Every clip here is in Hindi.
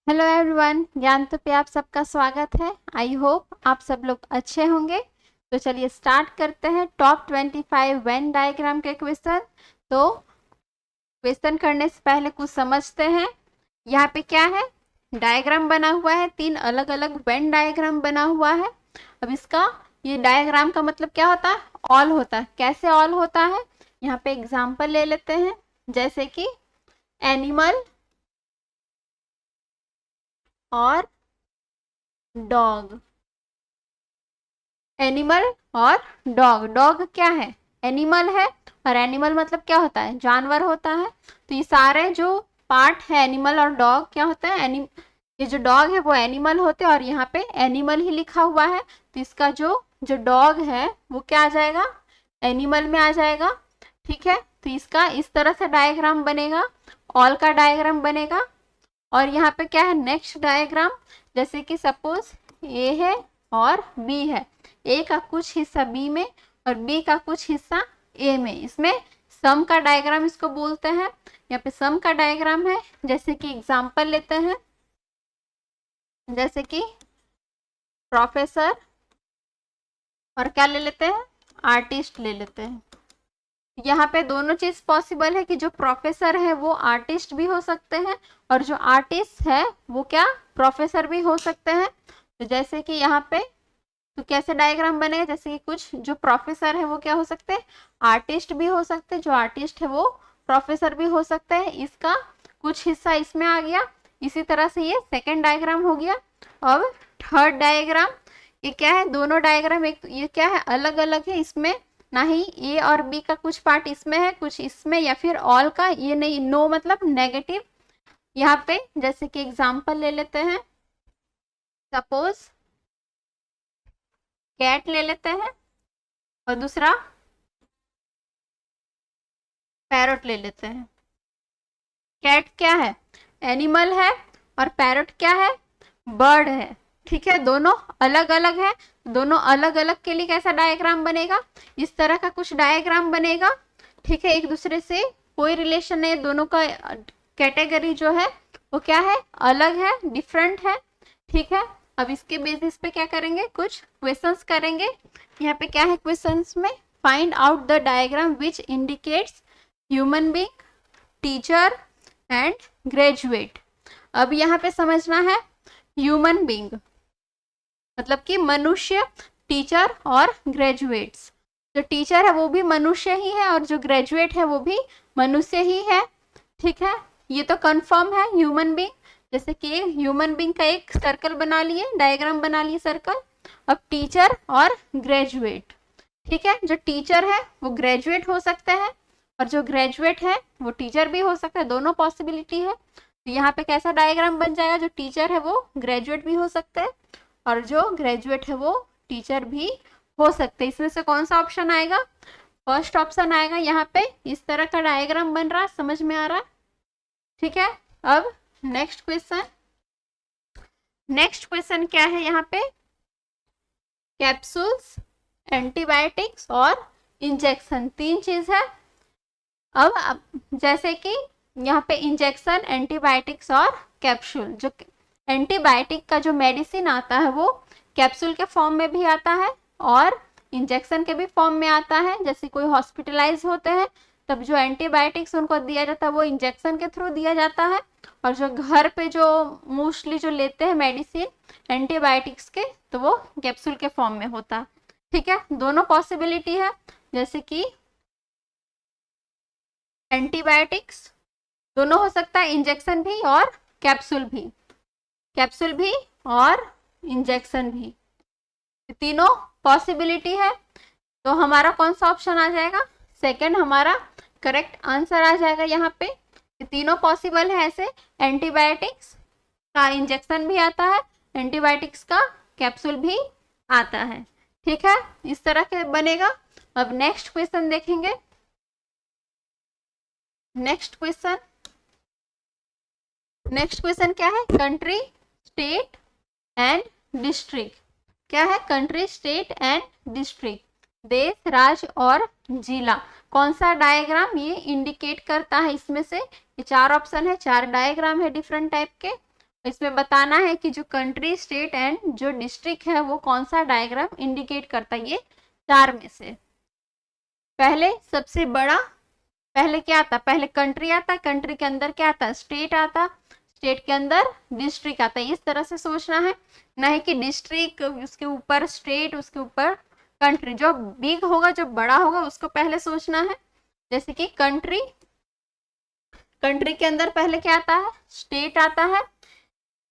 हेलो एवरीवन, ज्ञानतु पे आप सबका स्वागत है। आई होप आप सब लोग अच्छे होंगे। तो चलिए स्टार्ट करते हैं टॉप 25 वेन डायग्राम के क्वेश्चन। तो क्वेश्चन करने से पहले कुछ समझते हैं। यहाँ पे क्या है, डायग्राम बना हुआ है, 3 अलग अलग वेन डायग्राम बना हुआ है। अब इसका ये डायग्राम का मतलब क्या होता है, ऑल होता है। कैसे ऑल होता है, यहाँ पे एग्जाम्पल ले लेते हैं, जैसे कि एनिमल और डॉग। एनिमल और डॉग। डॉग क्या है, एनिमल है, और एनिमल मतलब क्या होता है, जानवर होता है। तो ये सारे जो पार्ट है एनिमल और डॉग क्या होता है, ये जो डॉग है वो एनिमल होते हैं, और यहाँ पे एनिमल ही लिखा हुआ है। तो इसका जो जो डॉग है वो क्या आ जाएगा, एनिमल में आ जाएगा। ठीक है, तो इसका इस तरह से डायग्राम बनेगा, ऑल का डायग्राम बनेगा। और यहाँ पे क्या है, नेक्स्ट डायग्राम, जैसे कि सपोज ए है और बी है, ए का कुछ हिस्सा बी में और बी का कुछ हिस्सा ए में, इसमें सम का डायग्राम इसको बोलते हैं। यहाँ पे सम का डायग्राम है, जैसे कि एग्जांपल लेते हैं, जैसे कि प्रोफेसर और क्या ले लेते हैं, आर्टिस्ट ले लेते हैं। यहाँ पे दोनों चीज पॉसिबल है कि जो प्रोफेसर है वो आर्टिस्ट भी हो सकते हैं, और जो आर्टिस्ट है वो क्या, प्रोफेसर भी हो सकते हैं। तो जैसे कि यहाँ पे तो कैसे डायग्राम बनेगा, जैसे कि कुछ जो प्रोफेसर है वो क्या हो सकते हैं, आर्टिस्ट भी हो सकते हैं, जो आर्टिस्ट है वो प्रोफेसर भी हो सकते हैं। इसका कुछ हिस्सा इसमें आ गया। इसी तरह से ये सेकेंड डायग्राम हो गया। अब थर्ड डायग्राम, ये क्या है, दोनों डायग्राम एक ये क्या है, अलग अलग है। इसमें ना ही ए और बी का कुछ पार्ट इसमें है, कुछ इसमें, या फिर ऑल का, ये नहीं, नो मतलब नेगेटिव। यहाँ पे जैसे कि एग्जांपल ले लेते हैं, सपोज कैट ले लेते हैं और दूसरा पैरट ले लेते हैं। कैट क्या है, एनिमल है, और पैरट क्या है, बर्ड है। ठीक है, दोनों अलग अलग है। दोनों अलग अलग के लिए कैसा डायग्राम बनेगा, इस तरह का कुछ डायग्राम बनेगा। ठीक है, एक दूसरे से कोई रिलेशन नहीं, दोनों का कैटेगरी जो है वो क्या है, अलग है, डिफरेंट है। ठीक है, अब इसके बेसिस पे क्या करेंगे, कुछ क्वेश्चंस करेंगे। यहाँ पे क्या है क्वेश्चंस में, find out the diagram which indicates human being, teacher and graduate. अब यहाँ पे समझना है, ह्यूमन बीइंग मतलब कि मनुष्य, टीचर और ग्रेजुएट्स। जो टीचर है वो भी मनुष्य ही है, और जो ग्रेजुएट है वो भी मनुष्य ही है। ठीक है, ये तो कंफर्म है, ह्यूमन बीइंग। जैसे कि ह्यूमन बीइंग का एक सर्कल बना लिए, डायग्राम बना लिए सर्कल। अब टीचर और ग्रेजुएट। ठीक है, जो टीचर है वो ग्रेजुएट हो सकता है, और जो ग्रेजुएट है वो टीचर भी हो सकता है, दोनों पॉसिबिलिटी है। तो यहाँ पे कैसा डायग्राम बन जाएगा, जो टीचर है वो ग्रेजुएट भी हो सकता है, और जो ग्रेजुएट है वो टीचर भी हो सकते हैं। इसमें से कौन सा ऑप्शन आएगा, फर्स्ट ऑप्शन आएगा। यहाँ पे इस तरह का डायग्राम बन रहा है, समझ में आ रहा है। ठीक है, अब नेक्स्ट क्वेश्चन। नेक्स्ट क्वेश्चन क्या है, यहाँ पे कैप्सूल्स, एंटीबायोटिक्स और इंजेक्शन, 3 चीज है। अब जैसे कि यहाँ पे इंजेक्शन, एंटीबायोटिक्स और कैप्सूल। जो एंटीबायोटिक का जो मेडिसिन आता है वो कैप्सूल के फॉर्म में भी आता है और इंजेक्शन के भी फॉर्म में आता है। जैसे कोई हॉस्पिटलाइज होते हैं तब जो एंटीबायोटिक्स उनको दिया जाता है वो इंजेक्शन के थ्रू दिया जाता है, और जो घर पे जो मोस्टली जो लेते हैं मेडिसिन एंटीबायोटिक्स के, तो वो कैप्सूल के फॉर्म में होता है। ठीक है, दोनों पॉसिबिलिटी है, जैसे कि एंटीबायोटिक्स दोनों हो सकता है, इंजेक्शन भी और कैप्सूल भी, कैप्सूल भी और इंजेक्शन भी, तीनों पॉसिबिलिटी है। तो हमारा कौन सा ऑप्शन आ जाएगा, सेकंड हमारा करेक्ट आंसर आ जाएगा। यहाँ पे तीनों पॉसिबल है ऐसे, एंटीबायोटिक्स का इंजेक्शन भी आता है, एंटीबायोटिक्स का कैप्सूल भी आता है। ठीक है, इस तरह के बनेगा। अब नेक्स्ट क्वेश्चन देखेंगे। नेक्स्ट क्वेश्चन क्या है, कंट्री, स्टेट एंड डिस्ट्रिक्ट। क्या है, कंट्री, स्टेट एंड डिस्ट्रिक्ट, देश, राज्य और जिला। कौन सा डायग्राम ये इंडिकेट करता है, इसमें से ये 4 ऑप्शन है, 4 डायग्राम है डिफरेंट टाइप के, इसमें बताना है कि जो कंट्री, स्टेट एंड जो डिस्ट्रिक्ट है वो कौन सा डायग्राम इंडिकेट करता है, ये 4 में से। पहले सबसे बड़ा, पहले क्या आता, पहले कंट्री आता, कंट्री के अंदर क्या आता, स्टेट आता, स्टेट के अंदर डिस्ट्रिक्ट आता है। इस तरह से सोचना है, ना है कि डिस्ट्रिक्ट उसके ऊपर स्टेट उसके ऊपर कंट्री। जो बिग होगा, जो बड़ा होगा उसको पहले सोचना है। जैसे कि कंट्री, कंट्री के अंदर पहले क्या आता है, स्टेट आता है।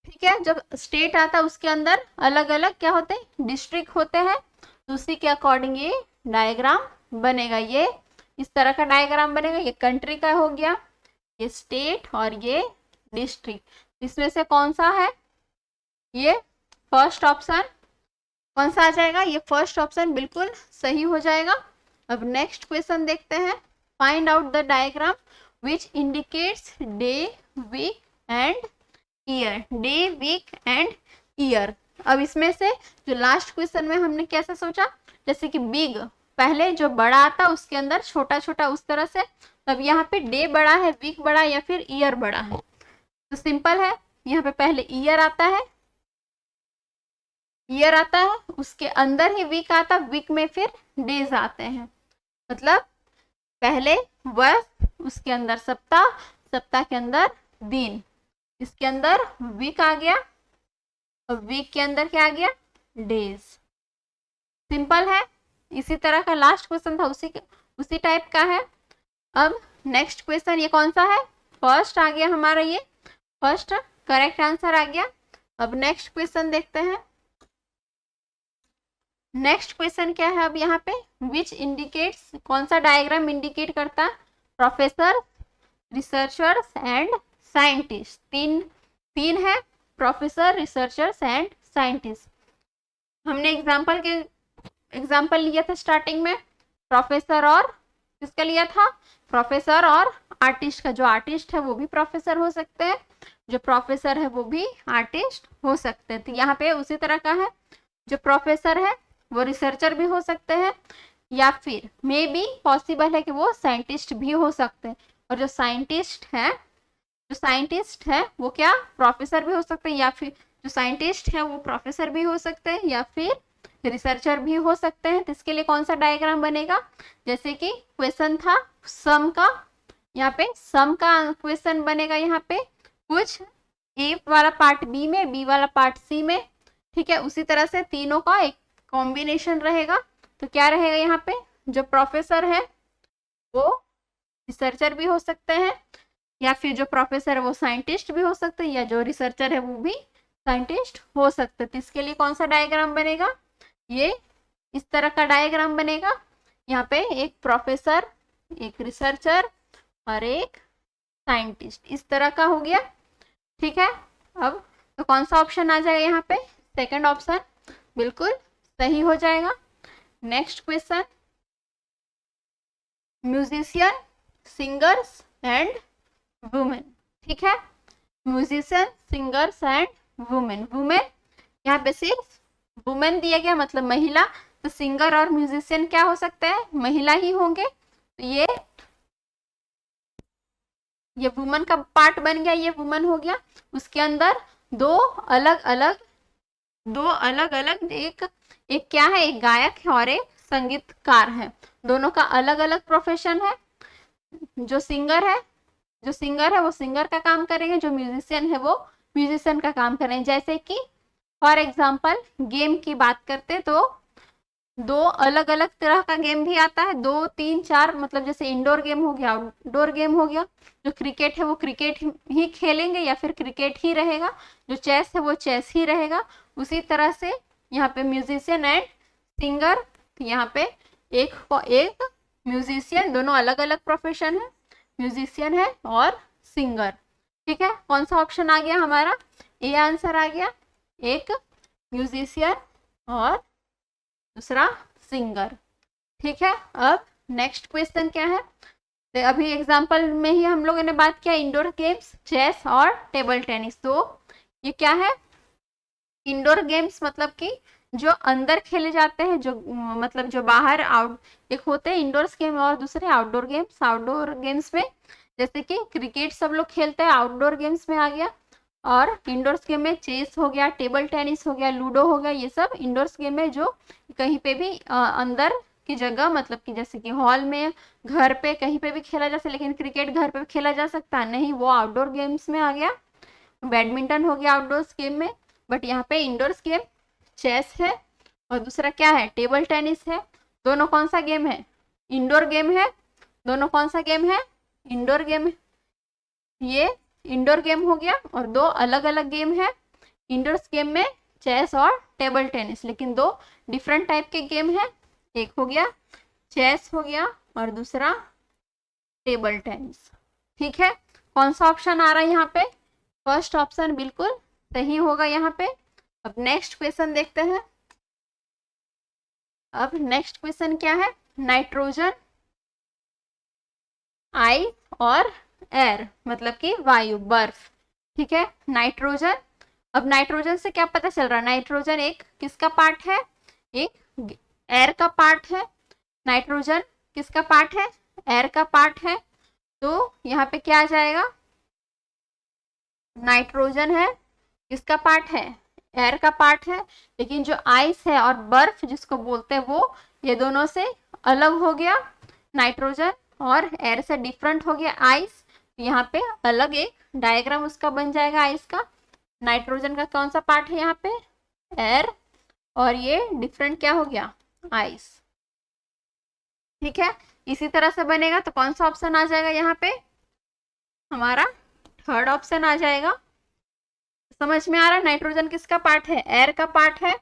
ठीक है, जब स्टेट आता है उसके अंदर अलग अलग क्या होते हैं, डिस्ट्रिक्ट होते हैं। तो उसी के अकॉर्डिंग ये डायग्राम बनेगा। ये इस तरह का डायग्राम बनेगा। ये कंट्री का हो गया, ये स्टेट और ये डिस्ट्रिक्ट। इसमें से कौन सा है, ये फर्स्ट ऑप्शन कौन सा आ जाएगा, ये फर्स्ट ऑप्शन बिल्कुल सही हो जाएगा। अब नेक्स्ट क्वेश्चन देखते हैं। Find out the diagram which indicates day, week and year. Day, week and year. अब इसमें से जो लास्ट क्वेश्चन में हमने कैसे सोचा, जैसे कि बिग पहले जो बड़ा आता उसके अंदर छोटा छोटा, उस तरह से। तब यहाँ पे डे बड़ा है, वीक बड़ा है, या फिर ईयर बड़ा है। तो सिंपल है, यहाँ पे पहले ईयर आता है, ईयर आता है, उसके अंदर ही वीक आता, वीक में फिर डेज आते हैं। मतलब पहले वर्ष, उसके अंदर सप्ताह, सप्ताह के अंदर दिन, इसके अंदर वीक आ गया, और वीक के अंदर क्या आ गया, डेज। सिंपल है। इसी तरह का लास्ट क्वेश्चन था, उसी टाइप का है। अब नेक्स्ट क्वेश्चन ये कौन सा है, फर्स्ट आ गया हमारा, ये फर्स्ट करेक्ट आंसर आ गया। अब नेक्स्ट क्वेश्चन देखते हैं। नेक्स्ट क्वेश्चन क्या है अब यहाँ पे, विच इंडिकेट्स, कौन सा डायग्राम इंडिकेट करता है प्रोफेसर, रिसर्चर्स एंड साइंटिस्ट। तीन है, प्रोफेसर, रिसर्चर्स एंड साइंटिस्ट। हमने एग्जाम्पल लिया था स्टार्टिंग में, प्रोफेसर और किसका लिया था, प्रोफेसर और आर्टिस्ट का। जो आर्टिस्ट है वो भी प्रोफेसर हो सकते हैं, जो प्रोफेसर है वो भी आर्टिस्ट हो सकते हैं। तो यहाँ पे उसी तरह का है, जो प्रोफेसर है वो रिसर्चर भी हो सकते हैं, या फिर मे बी पॉसिबल है कि वो साइंटिस्ट भी हो सकते हैं। और जो साइंटिस्ट है वो क्या, प्रोफेसर भी हो सकते हैं, या फिर जो साइंटिस्ट है वो प्रोफेसर भी हो सकते हैं, या फिर रिसर्चर भी हो सकते हैं। तो इसके लिए कौन सा डायग्राम बनेगा, जैसे कि क्वेश्चन था सम का, यहाँ पे सम का क्वेश्चन बनेगा। यहाँ पे कुछ ए वाला पार्ट बी में, बी वाला पार्ट सी में। ठीक है, उसी तरह से तीनों का एक कॉम्बिनेशन रहेगा। तो क्या रहेगा यहाँ पे, जो प्रोफेसर है वो रिसर्चर भी हो सकते हैं, या फिर जो प्रोफेसर है वो साइंटिस्ट भी हो सकते हैं, या जो रिसर्चर है वो भी साइंटिस्ट हो सकते हैं। तो इसके लिए कौन सा डायग्राम बनेगा, ये इस तरह का डायग्राम बनेगा। यहाँ पे एक प्रोफेसर, एक रिसर्चर और एक साइंटिस्ट, इस तरह का हो गया। ठीक है, अब तो कौन सा ऑप्शन आ जाएगा यहाँ पे, सेकंड ऑप्शन बिल्कुल सही हो जाएगा। Next question, musician, singers and women. ठीक है, musician, singers and women. Women यहाँ पे सिर्फ वुमेन दिया गया, मतलब महिला। तो सिंगर और म्यूजिशियन क्या हो सकता है, महिला ही होंगे। तो ये वुमन का पार्ट बन गया, ये वुमन हो गया। उसके अंदर दो अलग अलग एक क्या है, एक गायक है और एक संगीतकार है। दोनों का अलग अलग प्रोफेशन है। जो सिंगर है वो सिंगर का काम करेंगे, जो म्यूजिशियन है वो म्यूजिशियन का काम करेंगे। जैसे कि फॉर एग्जाम्पल गेम की बात करते तो दो अलग अलग तरह का गेम भी आता है, 2 3 4, मतलब जैसे इंडोर गेम हो गया, आउटडोर गेम हो गया। जो क्रिकेट है वो क्रिकेट ही खेलेंगे, या फिर क्रिकेट ही रहेगा। जो चेस है वो चेस ही रहेगा। उसी तरह से यहाँ पे म्यूजिशियन एंड सिंगर, यहाँ पे एक म्यूजिशियन, दोनों अलग अलग प्रोफेशन है, म्यूजिशियन है और सिंगर। ठीक है, कौन सा ऑप्शन आ गया हमारा, ए आंसर आ गया, एक म्यूजिशियन और दूसरा सिंगर। ठीक है, अब नेक्स्ट क्वेश्चन क्या है, तो अभी एग्जांपल में ही हम लोगों ने बात किया इंडोर गेम्स, चेस और टेबल टेनिस। तो ये क्या है, इंडोर गेम्स मतलब कि जो अंदर खेले जाते हैं, जो मतलब जो बाहर आउट, एक होते हैं इंडोर्स गेम और दूसरे आउटडोर गेम्स। आउटडोर गेम्स में जैसे कि क्रिकेट सब लोग खेलते हैं, आउटडोर गेम्स में आ गया। और इंडोर्स गेम में चेस हो गया, टेबल टेनिस हो गया, लूडो हो गया, ये सब इंडोर्स गेम है जो कहीं पे भी अंदर की जगह, मतलब कि जैसे कि हॉल में, घर पे, कहीं पे भी खेला जा सकता। लेकिन क्रिकेट घर पे भी खेला जा सकता है नहीं, वो आउटडोर गेम्स में आ गया। बैडमिंटन हो गया आउटडोर्स गेम में, बट यहाँ पे इंडोर्स गेम चेस है और दूसरा क्या है, टेबल टेनिस है। दोनों कौन सा गेम है, इंडोर गेम है। दोनों कौन सा गेम है, इंडोर गेम है। ये इंडोर गेम हो गया और दो अलग अलग गेम है। इंडोर्स गेम में चेस और टेबल टेनिस, लेकिन दो डिफरेंट टाइप के गेम है। एक हो गया चेस हो गया और दूसरा टेबल टेनिस। ठीक है, कौन सा ऑप्शन आ रहा है यहाँ पे, फर्स्ट ऑप्शन बिल्कुल सही होगा यहाँ पे। अब नेक्स्ट क्वेश्चन देखते हैं। अब नेक्स्ट क्वेश्चन क्या है, नाइट्रोजन, आइस और एयर, मतलब कि वायु, बर्फ। ठीक है, नाइट्रोजन। अब नाइट्रोजन से क्या पता चल रहा है, नाइट्रोजन एक किसका पार्ट है, एक एयर का पार्ट है। नाइट्रोजन किसका पार्ट है, एयर का पार्ट है। तो यहाँ पे क्या आ जाएगा, नाइट्रोजन है किसका पार्ट है, एयर का पार्ट है। लेकिन जो आइस है और बर्फ जिसको बोलते हैं वो, ये दोनों से अलग हो गया। नाइट्रोजन और एयर से डिफरेंट हो गया आइस। यहाँ पे अलग एक डायग्राम उसका बन जाएगा आइस का। नाइट्रोजन का कौन सा पार्ट है यहाँ पे, एयर, और ये डिफरेंट क्या हो गया, आइस। ठीक है, इसी तरह से बनेगा तो कौन सा ऑप्शन आ जाएगा यहाँ पे, हमारा थर्ड ऑप्शन आ जाएगा। समझ में आ रहा है, नाइट्रोजन किसका पार्ट है, एयर का पार्ट है,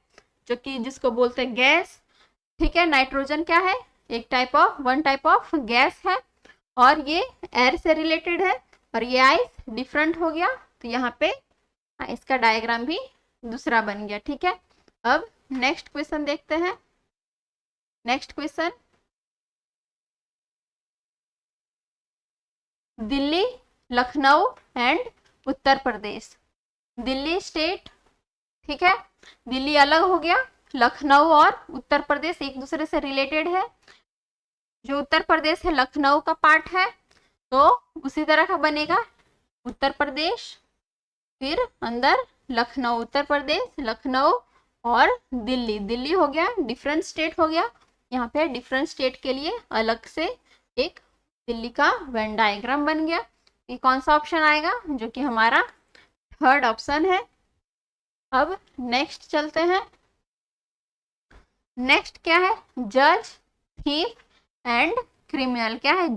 जो कि जिसको बोलते हैं गैस। ठीक है, नाइट्रोजन क्या है, एक type of, one type of gas है, और ये एयर से रिलेटेड है, और ये आइस डिफरेंट हो गया। तो यहाँ पे इसका डायग्राम भी दूसरा बन गया। ठीक है, अब नेक्स्ट क्वेश्चन देखते हैं। Next question, Delhi, Lucknow and Uttar Pradesh. Delhi state, ठीक है, दिल्ली अलग हो गया, लखनऊ और उत्तर प्रदेश एक दूसरे से रिलेटेड है। जो उत्तर प्रदेश है लखनऊ का पार्ट है, तो उसी तरह का बनेगा उत्तर प्रदेश, फिर अंदर लखनऊ, उत्तर प्रदेश, लखनऊ और दिल्ली। दिल्ली हो गया डिफरेंट स्टेट हो गया, यहाँ पे डिफरेंट स्टेट के लिए अलग से एक दिल्ली का वेन डायग्राम बन गया। ये कौन सा ऑप्शन आएगा, जो कि हमारा थर्ड ऑप्शन है। अब नेक्स्ट चलते हैं। नेक्स्ट क्या है, जज, थीफ एंड क्रिमिनल। क्या है,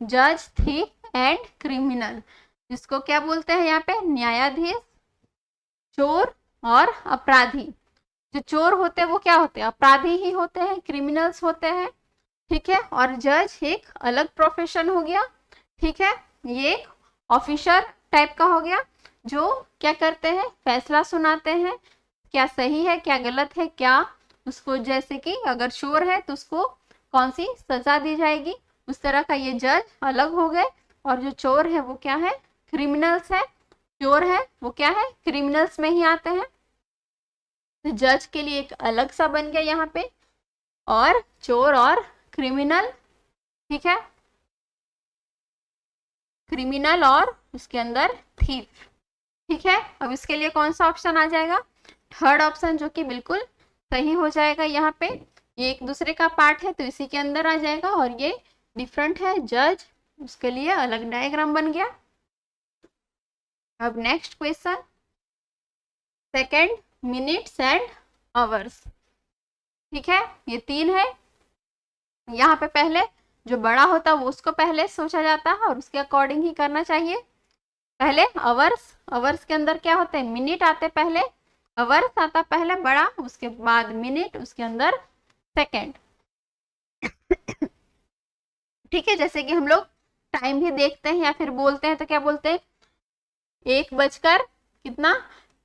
जज, थीफ एंड क्रिमिनल, जिसको क्या बोलते हैं यहाँ पे, न्यायाधीश, चोर और अपराधी। जो चोर होते हैं वो क्या होते हैं, अपराधी ही होते हैं, क्रिमिनल्स होते हैं। ठीक है, और जज एक अलग प्रोफेशन हो गया। ठीक है, ये एक ऑफिसर टाइप का हो गया, जो क्या करते हैं, फैसला सुनाते हैं, क्या सही है क्या गलत है, क्या उसको, जैसे कि अगर चोर है तो उसको कौन सी सजा दी जाएगी, उस तरह का ये जज अलग हो गए। और जो चोर है वो क्या है, क्रिमिनल्स है। चोर है वो क्या है, क्रिमिनल्स में ही आते हैं। तो जज के लिए एक अलग सा बन गया यहाँ पे, और चोर और क्रिमिनल। ठीक है, क्रिमिनल और उसके अंदर थीफ। ठीक है, अब इसके लिए कौन सा ऑप्शन आ जाएगा, थर्ड ऑप्शन, जो कि बिल्कुल सही हो जाएगा। यहाँ पे ये एक दूसरे का पार्ट है तो इसी के अंदर आ जाएगा, और ये डिफरेंट है जज, उसके लिए अलग डायग्राम बन गया। अब next question, second, minutes and hours. ठीक है, ये तीन है। यहाँ पे पहले जो बड़ा होता है वो उसको पहले सोचा जाता है और उसके अकॉर्डिंग ही करना चाहिए। पहले आवर्स, आवर्स के अंदर क्या होते हैं, मिनट आते पहले, आवर्स आता पहले बड़ा, उसके बाद मिनट, उसके अंदर सेकेंड। ठीक है, जैसे कि हम लोग टाइम भी देखते हैं या फिर बोलते हैं तो क्या बोलते हैं, 1 बजकर कितना,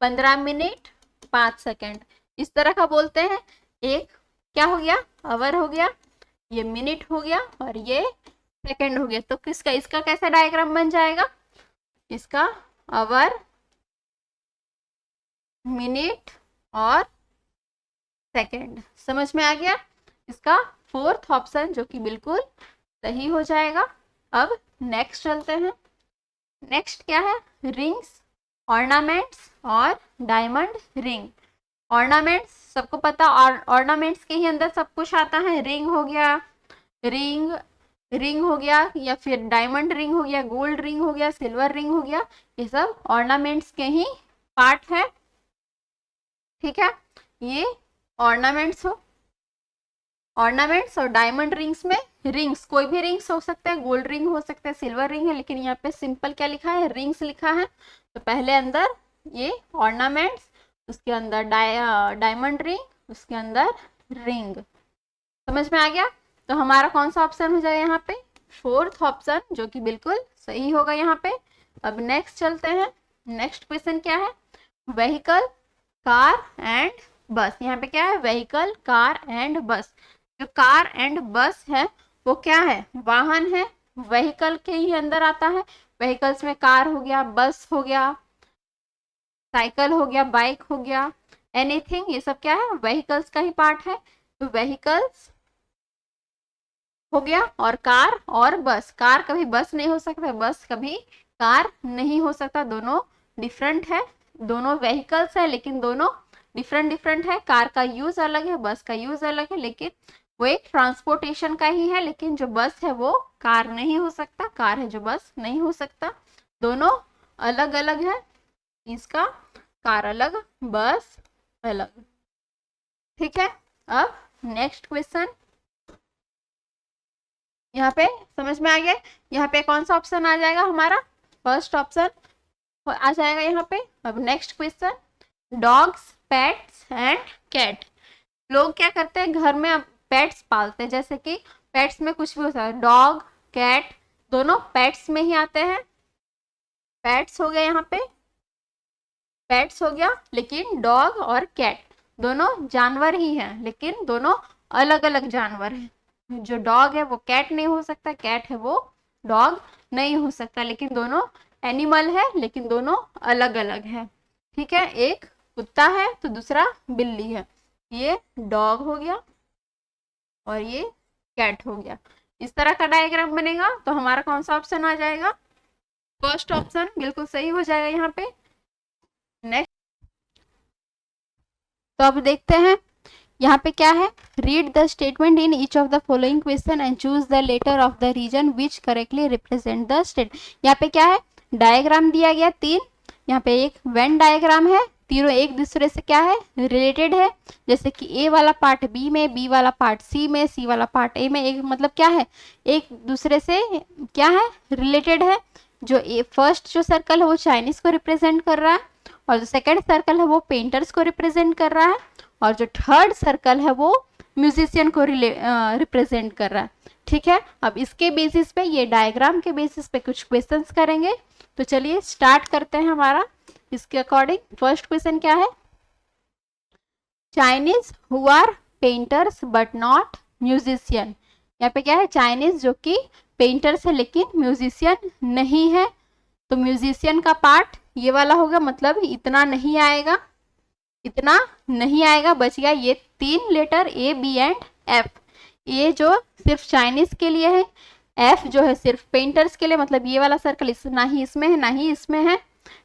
15 मिनट 5 सेकेंड, इस तरह का बोलते हैं। एक क्या हो गया, आवर हो गया, ये मिनट हो गया, और ये सेकेंड हो गया। तो किसका, इसका कैसा डायग्राम बन जाएगा, इसका आवर, मिनट और सेकेंड। समझ में आ गया, इसका फोर्थ ऑप्शन जो कि बिल्कुल सही हो जाएगा। अब नेक्स्ट चलते हैं। नेक्स्ट क्या है, रिंग्स, ऑर्नामेंट्स और डायमंड रिंग। ऑर्नामेंट्स सबको पता, ऑर्नामेंट्स के ही अंदर सब कुछ आता है। रिंग हो गया, रिंग रिंग हो गया, या फिर डायमंड रिंग हो गया, गोल्ड रिंग हो गया, सिल्वर रिंग हो गया, ये सब ऑर्नामेंट्स के ही पार्ट है। ठीक है, ये ऑर्नामेंट्स हो। ऑर्नामेंट्स और डायमंड रिंग्स में रिंग्स, कोई भी रिंग्स हो सकते हैं, गोल्ड रिंग हो सकते हैं, सिल्वर रिंग है, लेकिन यहाँ पे सिंपल क्या लिखा है, रिंग्स लिखा है। तो पहले अंदर ये ऑर्नामेंट्स, उसके अंदर डायमंड रिंग, उसके अंदर रिंग। समझ में आ गया? तो हमारा कौन सा ऑप्शन हो जाएगा यहाँ पे, फोर्थ ऑप्शन, जो कि बिल्कुल सही होगा यहाँ पे। अब नेक्स्ट चलते हैं। नेक्स्ट क्वेश्चन क्या है, व्हीकल, कार एंड बस। यहाँ पे क्या है, व्हीकल, कार एंड बस। जो कार एंड बस है वो क्या है, वाहन है, व्हीकल के ही अंदर आता है। व्हीकल्स में कार हो गया, बस हो गया, साइकिल हो गया, बाइक हो गया, एनीथिंग, ये सब क्या है, व्हीकल्स का ही पार्ट है। तो व्हीकल्स हो गया, और कार और बस। कार कभी बस नहीं हो सकता, बस कभी कार नहीं हो सकता, दोनों डिफरेंट है। दोनों व्हीकल्स है लेकिन दोनों डिफरेंट डिफरेंट है। कार का यूज अलग है, बस का यूज अलग है, लेकिन वो एक ट्रांसपोर्टेशन का ही है। लेकिन जो बस है वो कार नहीं हो सकता, कार है जो बस नहीं हो सकता। दोनों अलग अलग है, इसका कार अलग, बस अलग। ठीक है, अब नेक्स्ट क्वेश्चन यहाँ पे समझ में आ गया। यहाँ पे कौन सा ऑप्शन आ जाएगा हमारा, फर्स्ट ऑप्शन आ जाएगा यहाँ पे। अब next question, dogs, pets and cat. लोग क्या करते हैं, घर में पेट्स पालते हैं, जैसे कि पेट्स में कुछ भी हो सकता है, डॉग, कैट, दोनों पेट्स में ही आते हैं। पेट्स हो गया यहाँ पे, पेट्स हो गया, लेकिन डॉग और कैट दोनों जानवर ही हैं, लेकिन दोनों अलग अलग जानवर हैं। जो डॉग है वो कैट नहीं हो सकता, कैट है वो डॉग नहीं हो सकता, लेकिन दोनों एनिमल है, लेकिन दोनों अलग अलग है। ठीक है, एक कुत्ता है तो दूसरा बिल्ली है। ये डॉग हो गया और ये कैट हो गया। इस तरह का डायग्राम बनेगा। तो हमारा कौन सा ऑप्शन आ जाएगा, फर्स्ट ऑप्शन बिल्कुल सही हो जाएगा यहाँ पे। नेक्स्ट, तो अब देखते हैं यहाँ पे क्या है, read the statement in each of the following question and choose the letter of the reason which correctly represent the state. यहाँ पे क्या है, डायग्राम दिया गया तीन, यहाँ पे एक वेन डायग्राम है, तीनों एक दूसरे से क्या है, रिलेटेड है। जैसे कि ए वाला पार्ट बी में, बी वाला पार्ट सी में, सी वाला पार्ट ए में, एक मतलब क्या है, एक दूसरे से क्या है, रिलेटेड है। जो ए फर्स्ट जो सर्कल है वो चाइनीज को रिप्रेजेंट कर रहा है, और जो सेकंड सर्कल है वो पेंटर्स को रिप्रेजेंट कर रहा है, और जो थर्ड सर्कल है वो म्यूजिशियन को रिप्रेजेंट कर रहा है। ठीक है, अब इसके बेसिस पे, ये डायग्राम के बेसिस पे कुछ क्वेश्चंस करेंगे। तो चलिए स्टार्ट करते हैं हमारा इसके अकॉर्डिंग। फर्स्ट क्वेश्चन क्या है, Chinese who are painters but not musician. यहाँ पे क्या है, चाइनीज जो कि पेंटर्स है लेकिन म्यूजिशियन नहीं है। तो म्यूजिशियन का पार्ट ये वाला होगा, मतलब इतना नहीं आएगा, इतना नहीं आएगा, बच गया ये तीन letter A, B and F. ये जो सिर्फ चाइनीज के लिए है, एफ जो है सिर्फ पेंटर्स के लिए, मतलब ये वाला सर्कल ना ही इसमें है ना ही इसमें है।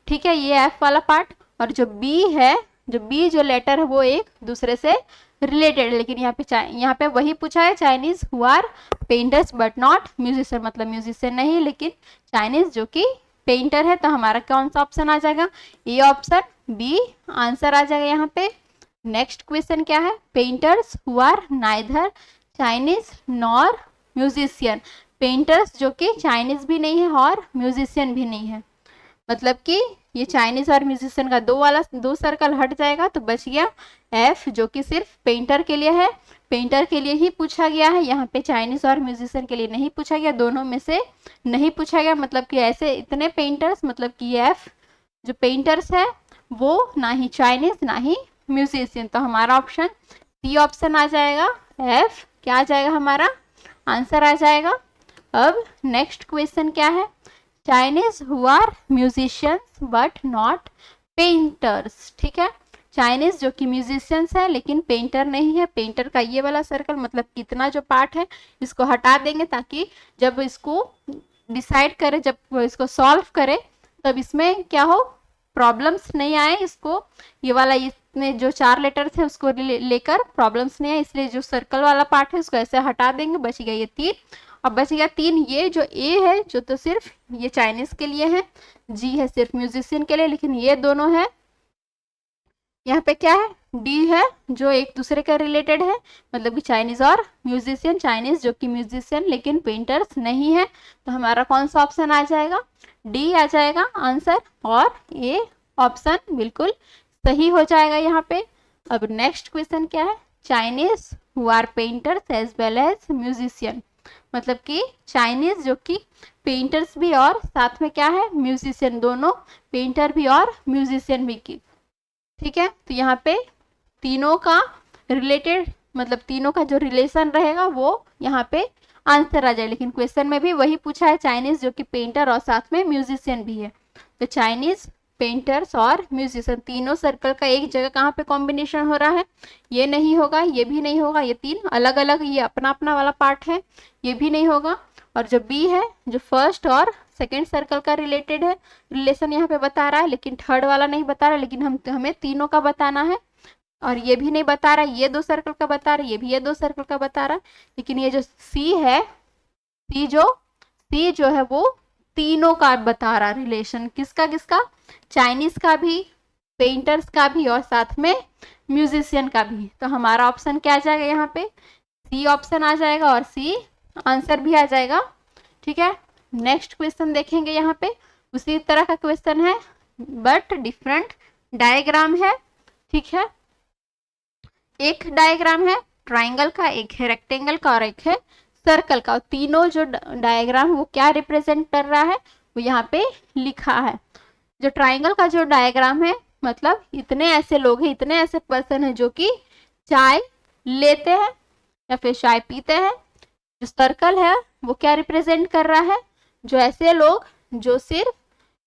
ठीक है, ये एफ वाला पार्ट, और जो बी है, जो बी जो लेटर है वो एक दूसरे से रिलेटेड, लेकिन यहाँ पे वही पूछा है, Chinese who are painters but not musician, मतलब म्यूजिशियन नहीं लेकिन चाइनीज जो कि पेंटर है। तो हमारा कौन सा ऑप्शन आ जाएगा, ए ऑप्शन बी आंसर आ जाएगा यहाँ पे। नेक्स्ट क्वेश्चन क्या है, painters who are neither Chinese nor musician. Painters जो कि चाइनीज भी नहीं है और म्यूजिशियन भी नहीं है, मतलब कि ये चाइनीज और म्यूजिशियन का दो सर्कल हट जाएगा, तो बच गया एफ जो कि सिर्फ पेंटर के लिए है, पेंटर के लिए ही पूछा गया है। यहाँ पे चाइनीज और म्यूजिशियन के लिए नहीं पूछा गया, दोनों में से नहीं पूछा गया, मतलब कि ऐसे इतने पेंटर्स, मतलब कि एफ जो पेंटर्स है वो ना ही चाइनीज ना ही म्यूजिशियन। तो हमारा ऑप्शन सी ऑप्शन आ जाएगा, एफ क्या आ जाएगा, हमारा आंसर आ जाएगा। अब नेक्स्ट क्वेश्चन क्या है, Chinese who are musicians but not painters. ठीक है, चाइनीज जो कि म्यूजिशियंस है लेकिन पेंटर नहीं है। पेंटर का ये वाला सर्कल, मतलब कितना जो पार्ट है इसको हटा देंगे, ताकि जब इसको डिसाइड करे, जब इसको सॉल्व करे, तब इसमें क्या हो, प्रॉब्लम्स नहीं आए इसको, ये वाला इसमें जो 4 लेटर थे उसको लेकर प्रॉब्लम्स नहीं आए, इसलिए जो सर्कल वाला पार्ट है उसको ऐसे हटा देंगे, बच गया ये 3। अब बच गया 3, ये जो ए है जो तो सिर्फ ये चाइनीज के लिए है, जी है सिर्फ म्यूजिशियन के लिए, लेकिन ये दोनों है यहाँ पे क्या है, डी है जो एक दूसरे का रिलेटेड है, मतलब कि चाइनीज और म्यूजिशियन, चाइनीज जो कि म्यूजिशियन लेकिन पेंटर्स नहीं है, तो हमारा कौन सा ऑप्शन आ जाएगा, डी आ जाएगा आंसर, और ए ऑप्शन बिल्कुल सही हो जाएगा यहाँ पे। अब नेक्स्ट क्वेश्चन क्या है, Chinese who are painters as well as musician, मतलब कि चाइनीज जो कि पेंटर्स भी और साथ में क्या है म्यूजिशियन, दोनों पेंटर भी और म्यूजिशियन भी की, ठीक है। तो यहाँ पे तीनों का रिलेटेड, मतलब तीनों का जो रिलेशन रहेगा वो यहाँ पे आंसर आ जाए, लेकिन क्वेश्चन में भी वही पूछा है, चाइनीज जो कि पेंटर और साथ में म्यूजिशियन भी है, तो चाइनीज पेंटर्स और म्यूजिशियन तीनों सर्कल का एक जगह कहाँ पे कॉम्बिनेशन हो रहा है, ये नहीं होगा, ये भी नहीं होगा, ये तीन अलग अलग, ये अपना अपना वाला पार्ट है, ये भी नहीं होगा। और जो बी है जो फर्स्ट और सेकेंड सर्कल का रिलेटेड है, रिलेशन यहाँ पे बता रहा है, लेकिन थर्ड वाला नहीं बता रहा, लेकिन हमें तीनों का बताना है, और ये भी नहीं बता रहा, ये 2 सर्कल का बता रहा है, ये भी ये 2 सर्कल का बता रहा है, लेकिन ये जो सी है, सी जो है वो तीनों का बता रहा रिलेशन, किसका किसका, चाइनीज का भी, पेंटर्स का भी और साथ में म्यूजिशियन का भी। तो हमारा ऑप्शन क्या आ जाएगा यहाँ पे, सी ऑप्शन आ जाएगा, और सी आंसर भी आ जाएगा, ठीक है। नेक्स्ट क्वेश्चन देखेंगे, यहाँ पे उसी तरह का क्वेश्चन है बट डिफरेंट डायग्राम है, ठीक है। एक डायग्राम है ट्राइंगल का, एक है रेक्टेंगल का और एक है सर्कल का, और तीनों जो डायग्राम वो क्या रिप्रेजेंट कर रहा है वो यहाँ पे लिखा है। जो ट्राइंगल का जो डायग्राम है, मतलब इतने ऐसे लोग हैं, इतने ऐसे पर्सन हैं जो कि चाय लेते हैं या फिर चाय पीते हैं। जो सर्कल है वो क्या रिप्रेजेंट कर रहा है, जो ऐसे लोग जो सिर्फ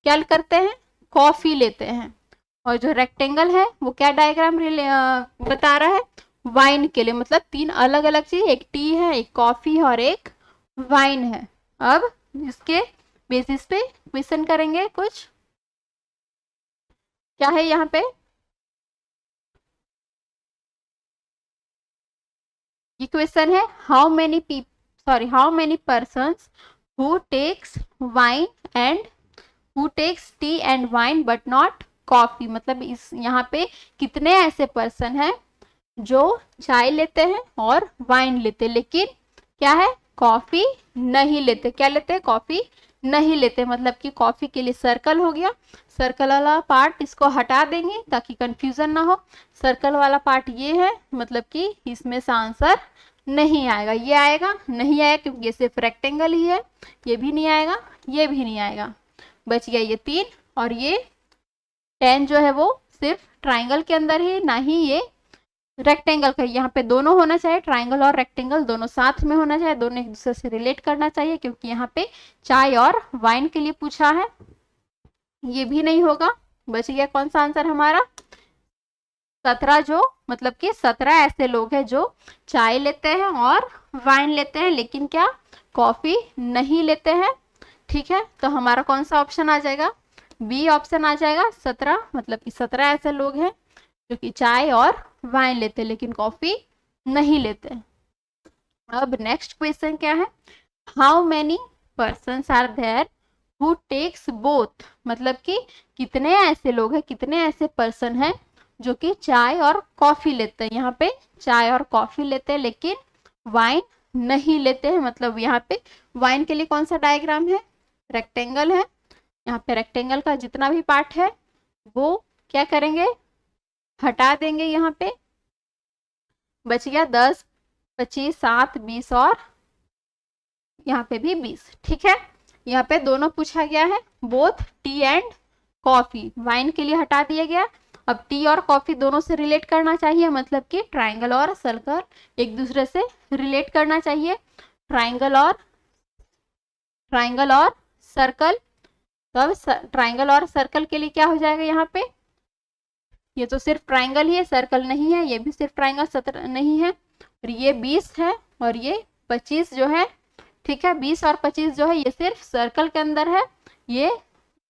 क्या करते हैं, कॉफी लेते हैं। और जो रेक्टेंगल है वो क्या डायग्राम बता रहा है, वाइन के लिए, मतलब 3 अलग अलग चीज, एक टी है, एक कॉफी है और एक वाइन है। अब इसके बेसिस पे क्वेश्चन करेंगे कुछ, क्या है यहाँ पे, ये क्वेश्चन है how many persons who takes wine and who takes tea and wine but not coffee, मतलब इस यहाँ पे कितने ऐसे पर्सन हैं जो चाय लेते हैं और वाइन लेते, लेकिन क्या है कॉफी नहीं लेते, क्या लेते हैं, कॉफी नहीं लेते, मतलब कि कॉफी के लिए सर्कल हो गया, सर्कल वाला पार्ट इसको हटा देंगे ताकि कंफ्यूजन ना हो, सर्कल वाला पार्ट ये है, मतलब कि इसमें से आंसर नहीं आएगा, ये आएगा नहीं आएगा क्योंकि ये सिर्फ रेक्टेंगल ही है, ये भी नहीं आएगा, ये भी नहीं आएगा, बच गया ये 3, और ये 10 जो है वो सिर्फ ट्राइंगल के अंदर ही, ना ही ये रेक्टेंगल का, यहाँ पे दोनों होना चाहिए, ट्राइंगल और रेक्टेंगल दोनों साथ में होना चाहिए, दोनों एक दूसरे से रिलेट करना चाहिए, क्योंकि यहाँ पे चाय और वाइन के लिए पूछा है, ये भी नहीं होगा, बच गया कौन सा आंसर हमारा, 17, जो मतलब कि 17 ऐसे लोग हैं जो चाय लेते हैं और वाइन लेते हैं, लेकिन क्या कॉफी नहीं लेते हैं, ठीक है। तो हमारा कौन सा ऑप्शन आ जाएगा, बी ऑप्शन आ जाएगा, 17, मतलब कि 17 ऐसे लोग हैं जो कि चाय और वाइन लेते हैं लेकिन कॉफी नहीं लेते। अब नेक्स्ट क्वेश्चन क्या है, how many persons are there who takes both, मतलब कि कितने ऐसे लोग हैं, कितने ऐसे पर्सन हैं जो कि चाय और कॉफी लेते हैं, यहाँ पे चाय और कॉफी लेते हैं लेकिन वाइन नहीं लेते हैं, मतलब यहाँ पे वाइन के लिए कौन सा डायग्राम है, रेक्टेंगल है, यहाँ पे रेक्टेंगल का जितना भी पार्ट है वो क्या करेंगे, हटा देंगे, यहाँ पे बच गया 10, 25, 7, 20 और यहाँ पे भी 20, ठीक है। यहाँ पे दोनों पूछा गया है, both T and coffee, wine के लिए हटा दिया गया, अब टी और कॉफी दोनों से रिलेट करना चाहिए, मतलब कि ट्राइंगल और सर्कल एक दूसरे से रिलेट करना चाहिए, ट्राइंगल और सर्कल, तो अब ट्राइंगल और सर्कल के लिए क्या हो जाएगा, यहाँ पे ये तो सिर्फ ट्राइंगल ही है, सर्कल नहीं है, ये भी सिर्फ ट्राइंगल 17 नहीं है, और ये 20 है और ये 25 जो है, ठीक है, 20 और 25 जो है ये सिर्फ सर्कल के अंदर है, ये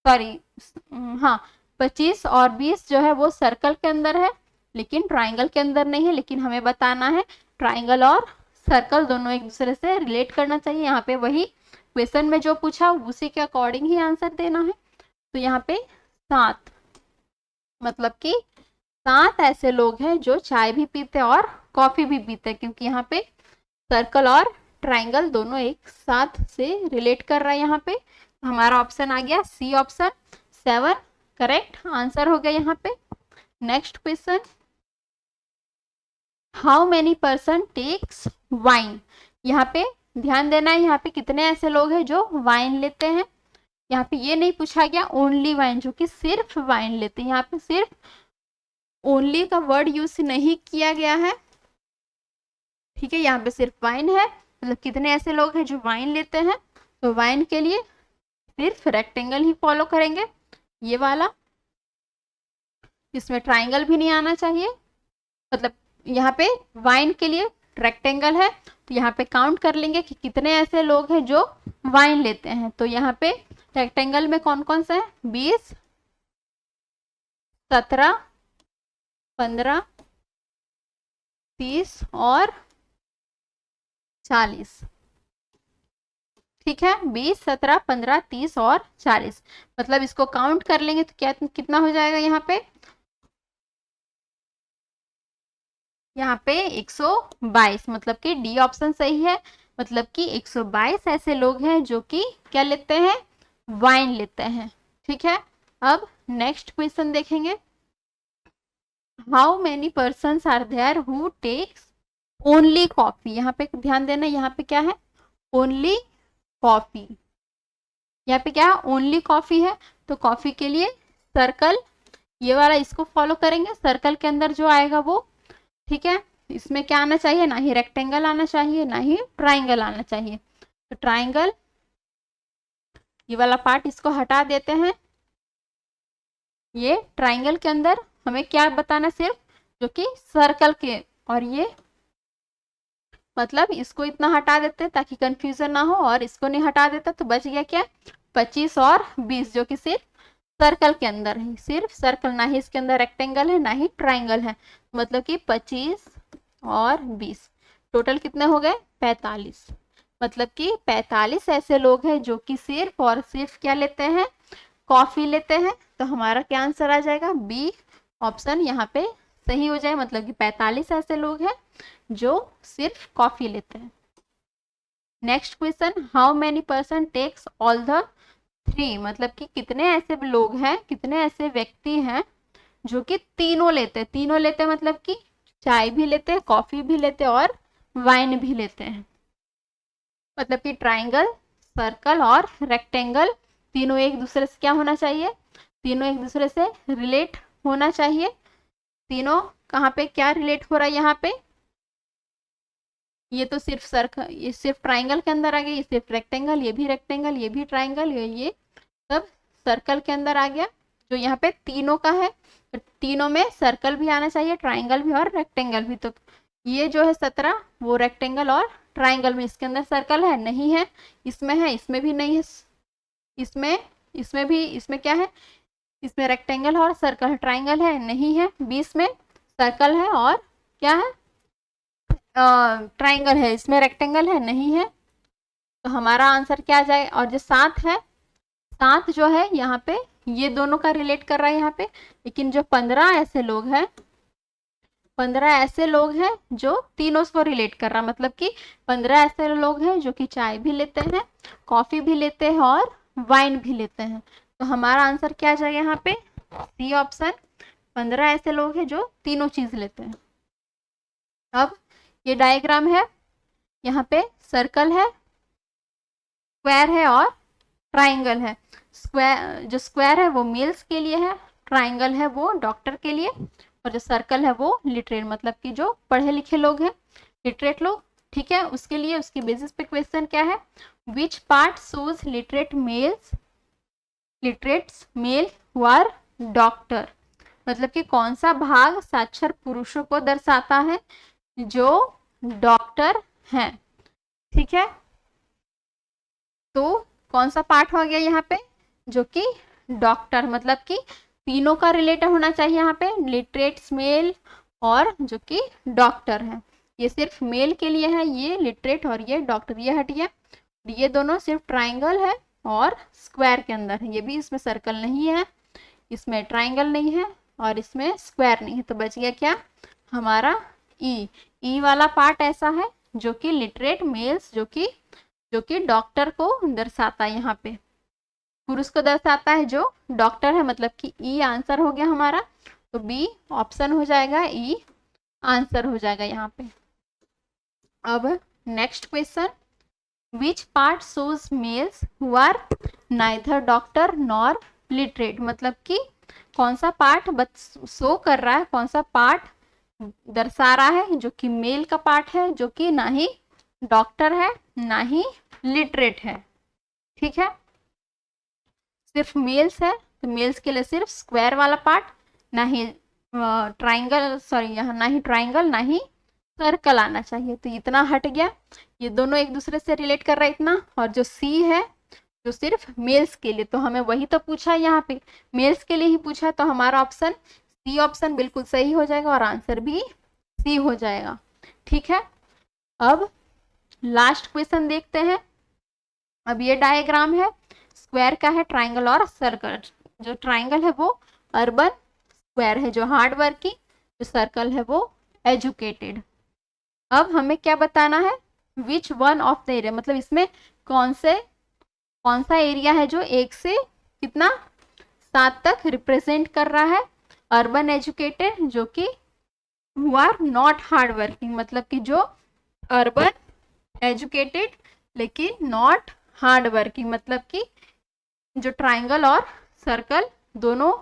सॉरी हाँ 25 और 20 जो है वो सर्कल के अंदर है लेकिन ट्राइंगल के अंदर नहीं है, लेकिन हमें बताना है ट्राइंगल और सर्कल दोनों एक दूसरे से रिलेट करना चाहिए। यहाँ पे वही क्वेश्चन में जो पूछा उसी के अकॉर्डिंग ही आंसर देना है। तो यहाँ पे 7 मतलब कि 7 ऐसे लोग हैं जो चाय भी पीते और कॉफी भी पीते हैं, क्योंकि यहाँ पे सर्कल और ट्राइंगल दोनों एक साथ से रिलेट कर रहा है। यहाँ पे हमारा ऑप्शन आ गया सी ऑप्शन 7 करेक्ट आंसर हो गया यहाँ पे। Next question, how many person takes wine. यहाँ पे ध्यान देना है, यहाँ पे कितने ऐसे लोग हैं जो वाइन लेते हैं। यहाँ पे ये नहीं पूछा गया ओनली वाइन, जो कि सिर्फ वाइन लेते हैं। यहाँ पे सिर्फ ओनली का वर्ड यूज नहीं किया गया है, ठीक है। यहाँ पे सिर्फ वाइन है, मतलब कितने ऐसे लोग हैं जो वाइन लेते हैं। तो वाइन के लिए सिर्फ रेक्टेंगल ही फॉलो करेंगे, ये वाला, इसमें ट्राइंगल भी नहीं आना चाहिए। मतलब यहाँ पे वाइन के लिए रेक्टेंगल है, तो यहाँ पे काउंट कर लेंगे कि कितने ऐसे लोग हैं जो वाइन लेते हैं। तो यहाँ पे रेक्टेंगल में कौन कौन सा है, 20, 17, 15, 30 और 40, ठीक है। 20, 17, 15, 30 और 40, मतलब इसको काउंट कर लेंगे तो क्या कितना हो जाएगा यहाँ पे 122, मतलब कि डी ऑप्शन सही है। मतलब कि 122 ऐसे लोग हैं जो कि क्या लेते हैं, वाइन लेते हैं, ठीक है। अब नेक्स्ट क्वेश्चन देखेंगे, how many persons are there who takes only coffee. यहाँ पे ध्यान देना, यहाँ पे क्या है, ओनली कॉफी। यहाँ पे क्या है, ओनली कॉफी है। तो कॉफी के लिए सर्कल ये वाला इसको फॉलो करेंगे, सर्कल के अंदर जो आएगा वो, ठीक है। इसमें क्या आना चाहिए, ना ही रेक्टेंगल आना चाहिए ना ही ट्राइंगल आना चाहिए। तो ट्राइंगल ये वाला पार्ट इसको हटा देते हैं। ये ट्राइंगल के अंदर हमें क्या बताना, सिर्फ जो कि सर्कल के, और ये मतलब इसको इतना हटा देते हैं ताकि कंफ्यूजन ना हो, और इसको नहीं हटा देता तो बच गया क्या 25 और 20, जो कि सिर्फ सर्कल के अंदर है, सिर्फ सर्कल, ना ही इसके अंदर रेक्टेंगल है ना ही ट्राइंगल है। मतलब कि 25 और 20 टोटल कितने हो गए 45। मतलब कि 45 ऐसे लोग हैं जो कि सिर्फ और सिर्फ क्या लेते हैं, कॉफी लेते हैं। तो हमारा क्या आंसर आ जाएगा, बी ऑप्शन यहाँ पे सही हो जाए। मतलब कि 45 ऐसे लोग हैं जो सिर्फ कॉफी लेते हैं। Next question, how many person takes all the 3। मतलब कि कितने ऐसे लोग हैं, कितने ऐसे व्यक्ति हैं जो कि तीनों लेते हैं। तीनों लेते हैं मतलब कि चाय भी लेते हैं, कॉफी भी लेते हैं और वाइन भी लेते हैं। मतलब कि ट्राइंगल, सर्कल और रेक्टेंगल तीनों एक दूसरे से क्या होना चाहिए, तीनों एक दूसरे से रिलेट होना चाहिए। तीनों कहाँ पे क्या रिलेट हो रहा है, यहाँ पे ये तो सिर्फ सर्कल, ये सिर्फ ट्राइंगल के अंदर आ गया, ये सिर्फ रेक्टेंगल, ये भी रेक्टेंगल, ये भी ट्राइंगल, ये सब सर्कल के अंदर आ गया। जो यहाँ पे तीनों का है, तो तीनों में सर्कल भी आना चाहिए, ट्राइंगल भी और रेक्टेंगल भी। तो ये जो है 17 वो रेक्टेंगल और ट्राइंगल में, इसके अंदर सर्कल है नहीं है, इसमें भी नहीं है, इसमें भी, इसमें क्या है, इसमें रेक्टेंगल और सर्कल, ट्राइंगल है नहीं है, 20 में सर्कल है और क्या है ट्राइंगल है, इसमें रेक्टेंगल है नहीं है। तो हमारा आंसर क्या आ जाए, और जो 7 है, 7 जो है यहाँ पे ये दोनों का रिलेट कर रहा है यहाँ पे। लेकिन जो 15 ऐसे लोग हैं, 15 ऐसे लोग हैं जो तीनों को रिलेट कर रहा है। मतलब कि 15 ऐसे लोग हैं जो कि चाय भी लेते हैं, कॉफी भी लेते हैं और वाइन भी लेते हैं। तो हमारा आंसर क्या आ जाएगा यहाँ पे, सी ऑप्शन, 15 ऐसे लोग हैं जो तीनों चीज लेते हैं। अब ये डायग्राम है, यहाँ पे सर्कल है, स्क्वायर है और ट्राइंगल है। स्क्वायर, जो स्क्वायर है वो मेल्स के लिए है, ट्राइंगल है वो डॉक्टर के लिए, और जो सर्कल है वो लिटरेट, मतलब कि जो पढ़े लिखे लोग हैं, लिटरेट लोग, ठीक है, उसके लिए। उसके बेसिस पे क्वेश्चन क्या है, which part shows literate males, literates male who are doctor. मतलब कि कौन सा भाग साक्षर पुरुषों को दर्शाता है जो डॉक्टर हैं, ठीक है। तो कौन सा पार्ट हो गया यहाँ पे, जो कि डॉक्टर, मतलब कि तीनों का रिलेटेड होना चाहिए यहाँ पे, लिटरेट, मेल और जो कि डॉक्टर है। ये सिर्फ मेल के लिए है, ये लिटरेट और ये डॉक्टर, ये हट गया। ये दोनों सिर्फ ट्राइंगल है और स्क्वायर के अंदर है, ये भी इसमें सर्कल नहीं है, इसमें ट्राइंगल नहीं है और इसमें स्क्वायर नहीं है। तो बच गया क्या हमारा ई वाला पार्ट ऐसा है जो कि लिटरेट मेल्स जो कि डॉक्टर को दर्शाता है, यहाँ पे पुरुष को दर्शाता है जो डॉक्टर है, मतलब कि ई आंसर हो गया हमारा। तो बी ऑप्शन हो जाएगा, ई आंसर हो जाएगा यहाँ पे। अब next question, which part shows males who are neither doctor nor literate, मतलब कि कौन सा पार्ट शो कर रहा है, कौन सा पार्ट दर्शा रहा है जो कि मेल का पार्ट है, जो कि ना ही डॉक्टर है ना ही लिटरेट है। ठीक है, सिर्फ मेल्स है तो मेल्स के लिए सिर्फ स्क्वायर वाला पार्ट, ना ही ट्राइंगल, सॉरी यहाँ ना ही ट्राइंगल ना ही सर्कल आना चाहिए। तो इतना हट गया, ये दोनों एक दूसरे से रिलेट कर रहा है इतना। और जो सी है जो सिर्फ मेल्स के लिए, तो हमें वही तो पूछा है यहाँ पे, मेल्स के लिए ही पूछा है, तो हमारा ऑप्शन सी ऑप्शन बिल्कुल सही हो जाएगा और आंसर भी सी हो जाएगा। ठीक है, अब लास्ट क्वेश्चन देखते हैं। अब ये डायग्राम है स्क्वायर का है, ट्राइंगल और सर्कल। जो ट्राइंगल है वो अर्बन, स्क्वायर है जो हार्ड वर्किंग, जो सर्कल है वो एजुकेटेड। अब हमें क्या बताना है, which one of the area, मतलब इसमें कौन सा एरिया है जो 1 से कितना 7 तक रिप्रेजेंट कर रहा है अर्बन एजुकेटेड, जो कि who are not hard working, मतलब कि जो अर्बन एजुकेटेड लेकिन नॉट हार्ड वर्किंग, मतलब कि जो ट्राइंगल और सर्कल दोनों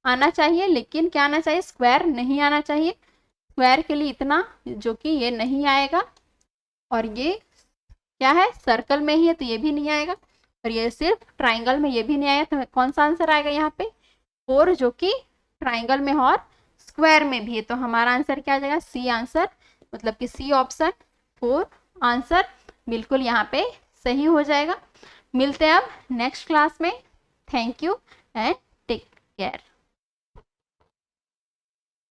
आना चाहिए, लेकिन क्या आना चाहिए, स्क्वायर नहीं आना चाहिए। स्क्वायर के लिए इतना जो कि ये नहीं आएगा, और ये क्या है सर्कल में ही है तो ये भी नहीं आएगा, और ये सिर्फ ट्राइंगल में ये भी नहीं आएगा। तो कौन सा आंसर आएगा यहाँ पे, 4 जो कि ट्राइंगल में और स्क्वायर में भी है। तो हमारा आंसर क्या आ जाएगा, सी आंसर, मतलब कि सी ऑप्शन 4 आंसर बिल्कुल यहाँ पे सही हो जाएगा। मिलते हैं अब नेक्स्ट क्लास में। Thank you and take care.